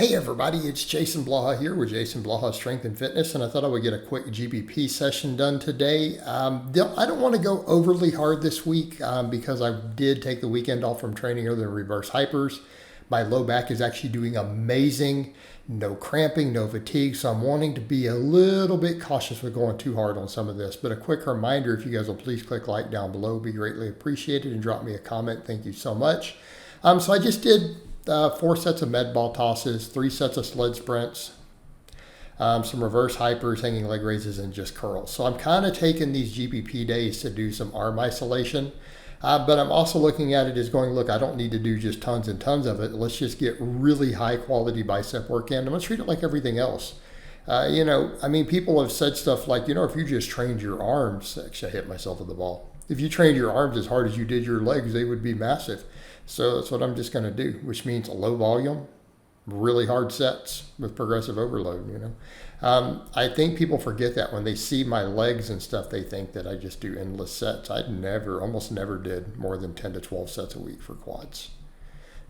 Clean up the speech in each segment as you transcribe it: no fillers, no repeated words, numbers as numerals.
Hey everybody, it's Jason Blaha here with Jason Blaha Strength and Fitness, and I thought I would get a quick GPP session done today. I don't want to go overly hard this week because I did take the weekend off from training other than reverse hypers. My low back is actually doing amazing. No cramping, no fatigue, so I'm wanting to be a little bit cautious with going too hard on some of this. But a quick reminder, if you guys will please click like down below, be greatly appreciated, and drop me a comment. Thank you so much. So I just did 4 sets of med ball tosses, 3 sets of sled sprints, some reverse hypers, hanging leg raises, and just curls. So I'm kind of taking these GPP days to do some arm isolation. But I'm also looking at it as going, look, I don't need to do just tons and tons of it. Let's just get really high quality bicep work in. I'm going to treat it like everything else. People have said stuff like, if you just trained your arms, actually I hit myself with the ball. If you trained your arms as hard as you did your legs, they would be massive. So that's what I'm just going to do, which means a low volume, really hard sets with progressive overload, I think people forget that when they see my legs and stuff, they think that I just do endless sets. I almost never did more than 10 to 12 sets a week for quads,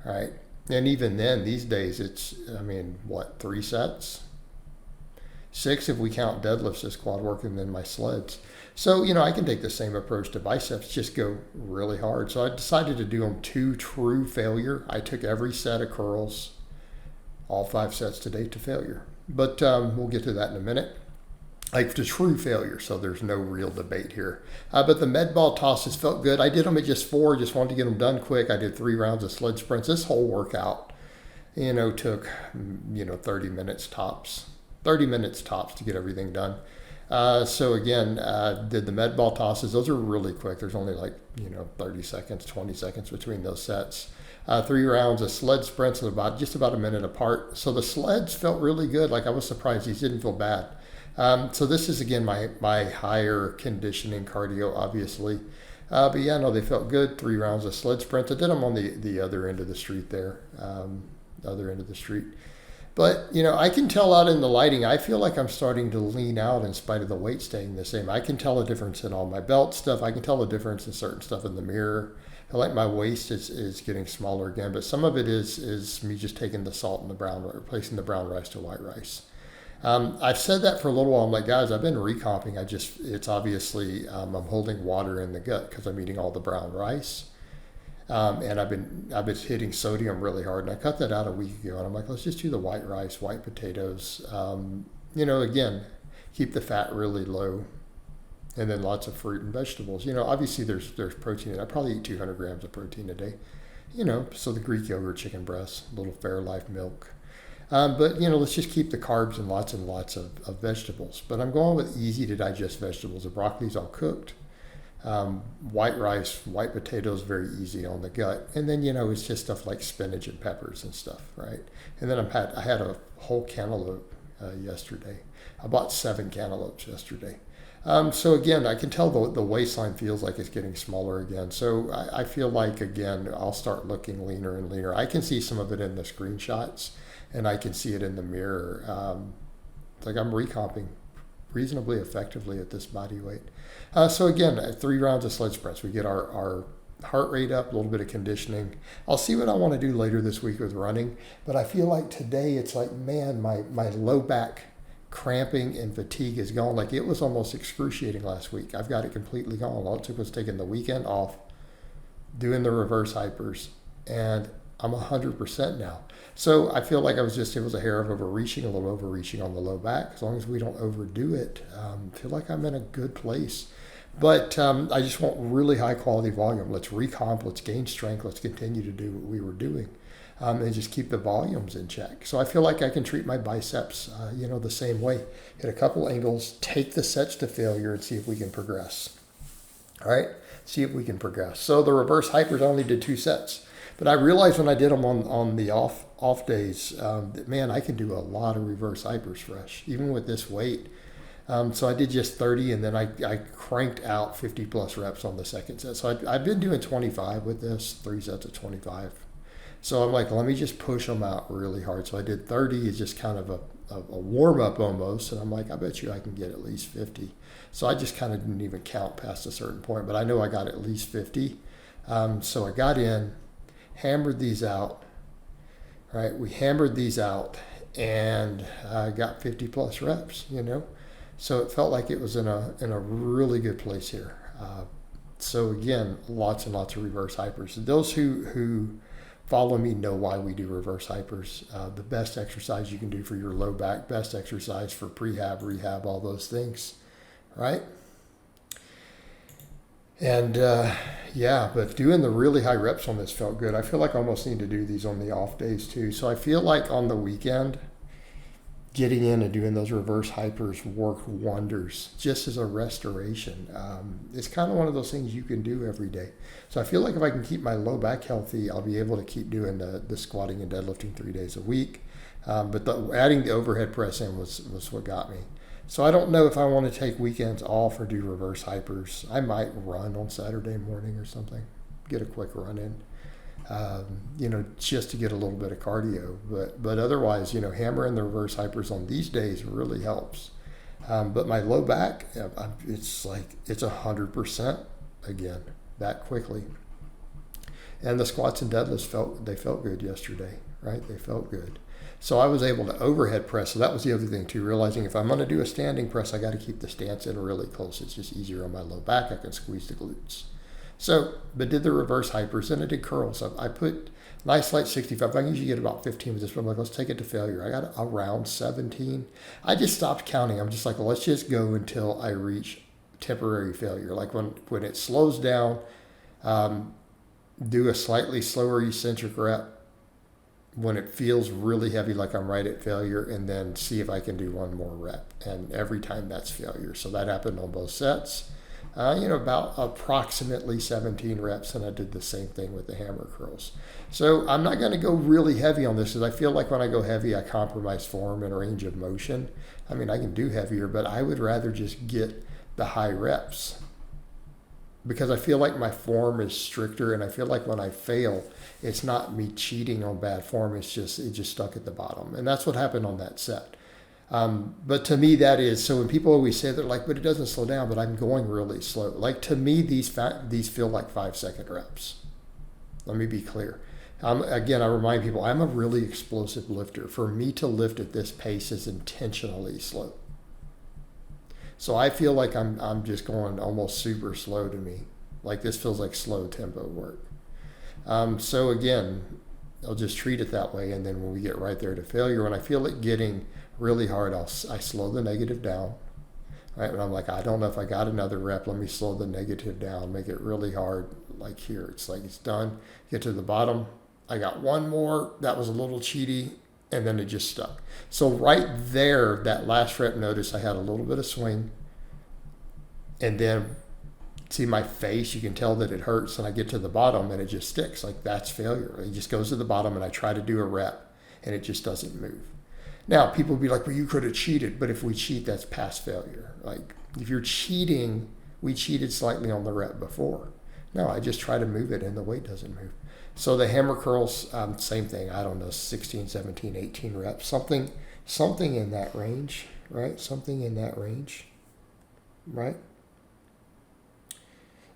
right? And even then, these days, it's, 3 sets? 6 if we count deadlifts as quad work and then my sleds. So, I can take the same approach to biceps, just go really hard. So I decided to do them to true failure. I took every set of curls, all 5 sets to date, to failure. But we'll get to that in a minute. Like to true failure, so there's no real debate here. But the med ball tosses felt good. I did them at just 4, just wanted to get them done quick. I did 3 rounds of sled sprints. This whole workout, took, 30 minutes tops. 30 minutes tops to get everything done. So again, did the med ball tosses. Those are really quick. There's only 30 seconds, 20 seconds between those sets. 3 rounds of sled sprints, just about a minute apart. So the sleds felt really good. I was surprised these didn't feel bad. So this is again my higher conditioning cardio, obviously. But yeah, no, they felt good. 3 rounds of sled sprints. I did them on the other end of the street there, But, I can tell out in the lighting, I feel like I'm starting to lean out in spite of the weight staying the same. I can tell a difference in all my belt stuff. I can tell a difference in certain stuff in the mirror. I like my waist is getting smaller again, but some of it is me just taking the salt and the brown, replacing the brown rice to white rice. I've said that for a little while. I'm like, guys, I've been recomping. It's obviously, I'm holding water in the gut because I'm eating all the brown rice. And I've been hitting sodium really hard, and I cut that out a week ago. And I'm like, let's just do the white rice, white potatoes. Again, keep the fat really low, and then lots of fruit and vegetables. Obviously there's protein in it. I probably eat 200 grams of protein a day. So the Greek yogurt, chicken breast, a little Fairlife milk. But let's just keep the carbs and lots of vegetables. But I'm going with easy to digest vegetables. The broccoli's all cooked. White rice, white potatoes, very easy on the gut. And then, it's just stuff like spinach and peppers and stuff, right? And then I had a whole cantaloupe yesterday. I bought 7 cantaloupes yesterday. So again, I can tell the waistline feels like it's getting smaller again. So I feel like, again, I'll start looking leaner and leaner. I can see some of it in the screenshots, and I can see it in the mirror. I'm recomping reasonably effectively at this body weight. So again, 3 rounds of sled sprints. We get our heart rate up, a little bit of conditioning. I'll see what I want to do later this week with running, but I feel like today it's like, man, my low back cramping and fatigue is gone. It was almost excruciating last week. I've got it completely gone. All it took was taking the weekend off, doing the reverse hypers, and I'm 100% now. So I feel like it was a hair of overreaching, a little overreaching on the low back. As long as we don't overdo it, I feel like I'm in a good place. But I just want really high quality volume. Let's recomp, let's gain strength, let's continue to do what we were doing, and just keep the volumes in check. So I feel like I can treat my biceps, the same way. Hit a couple angles, take the sets to failure, and see if we can progress. All right, see if we can progress. So the reverse hypers, I only did 2 sets. But I realized when I did them on the off days, that, man, I can do a lot of reverse hypers fresh, even with this weight. So I did just 30, and then I cranked out 50 plus reps on the second set. So I've been doing 25 with this, 3 sets of 25. So I'm like, let me just push them out really hard. So I did 30 is just kind of a warm up almost. And I'm like, I bet you I can get at least 50. So I just kind of didn't even count past a certain point, but I know I got at least 50. So I got in, hammered these out, right? We hammered these out and got 50 plus reps, you know? So it felt like it was in a really good place here. So again, lots and lots of reverse hypers. Those who follow me know why we do reverse hypers. The best exercise you can do for your low back, best exercise for prehab, rehab, all those things, right? And yeah, but doing the really high reps on this felt good. I feel like I almost need to do these on the off days too. So I feel like on the weekend, getting in and doing those reverse hypers worked wonders just as a restoration. It's kind of one of those things you can do every day. So I feel like if I can keep my low back healthy, I'll be able to keep doing the squatting and deadlifting 3 days a week. But adding the overhead press in was what got me. So I don't know if I want to take weekends off or do reverse hypers. I might run on Saturday morning or something, get a quick run in. You know, just to get a little bit of cardio. But otherwise, you know, hammering the reverse hypers on these days really helps. But my low back, it's like it's 100% again that quickly. And the squats and deadlifts felt good yesterday, right? They felt good. So I was able to overhead press. So that was the other thing too, realizing if I'm going to do a standing press, I got to keep the stance in really close. It's just easier on my low back. I can squeeze the glutes. So, but did the reverse hypers and I did curls. I put nice light 65. I can usually get about 15 with this, but I'm like, let's take it to failure. I got around 17. I just stopped counting. I'm just like, well, let's just go until I reach temporary failure. Like when it slows down, do a slightly slower eccentric rep. When it feels really heavy, like I'm right at failure, and then see if I can do one more rep. And every time that's failure. So that happened on both sets. You know, about approximately 17 reps, and I did the same thing with the hammer curls. So I'm not going to go really heavy on this, because I feel like when I go heavy, I compromise form and range of motion. I mean, I can do heavier, but I would rather just get the high reps, because I feel like my form is stricter, and I feel like when I fail, it's not me cheating on bad form. It just stuck at the bottom, and that's what happened on that set. But to me, that is, so when people always say, they're like, but it doesn't slow down, but I'm going really slow. Like, to me, these feel like 5-second reps. Let me be clear. Again, I remind people, I'm a really explosive lifter. For me to lift at this pace is intentionally slow. So I feel like I'm just going almost super slow to me. Like, this feels like slow tempo work. So again, I'll just treat it that way. And then when we get right there to failure, when I feel it getting really hard, I slow the negative down, right? And I'm like, I don't know if I got another rep. Let me slow the negative down, make it really hard. Like here, it's like it's done. Get to the bottom. I got one more. That was a little cheaty, and then it just stuck. So right there, that last rep, notice I had a little bit of swing, and then see my face, you can tell that it hurts, and I get to the bottom and it just sticks. Like, that's failure. It just goes to the bottom, and I try to do a rep and it just doesn't move. Now, people will be like, well, you could have cheated, but if we cheat, that's past failure. Like, if you're cheating, we cheated slightly on the rep before. No, I just try to move it and the weight doesn't move. So the hammer curls, same thing. I don't know, 16, 17, 18 reps, something in that range, right? Something in that range, right?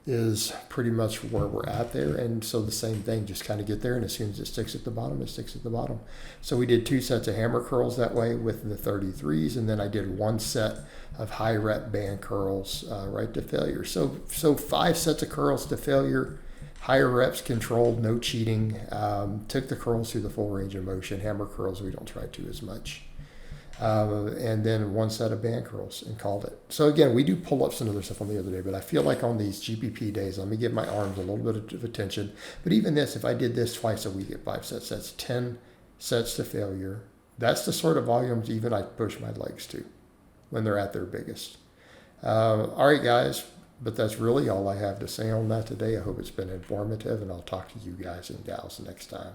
Is pretty much where we're at there. And so the same thing, just kind of get there, and as soon as it sticks at the bottom, it sticks at the bottom. So we did 2 sets of hammer curls that way with the 33s, and then I did 1 set of high rep band curls right to failure. So 5 sets of curls to failure, higher reps, controlled, no cheating. Took the curls through the full range of motion. Hammer curls we don't try to as much. And then 1 set of band curls and called it. So again, we do pull-ups and other stuff on the other day, but I feel like on these GPP days, let me give my arms a little bit of attention. But even this, if I did this twice a week at 5 sets, that's 10 sets to failure. That's the sort of volumes even I push my legs to when they're at their biggest. All right, guys, but that's really all I have to say on that today. I hope it's been informative, and I'll talk to you guys and gals next time.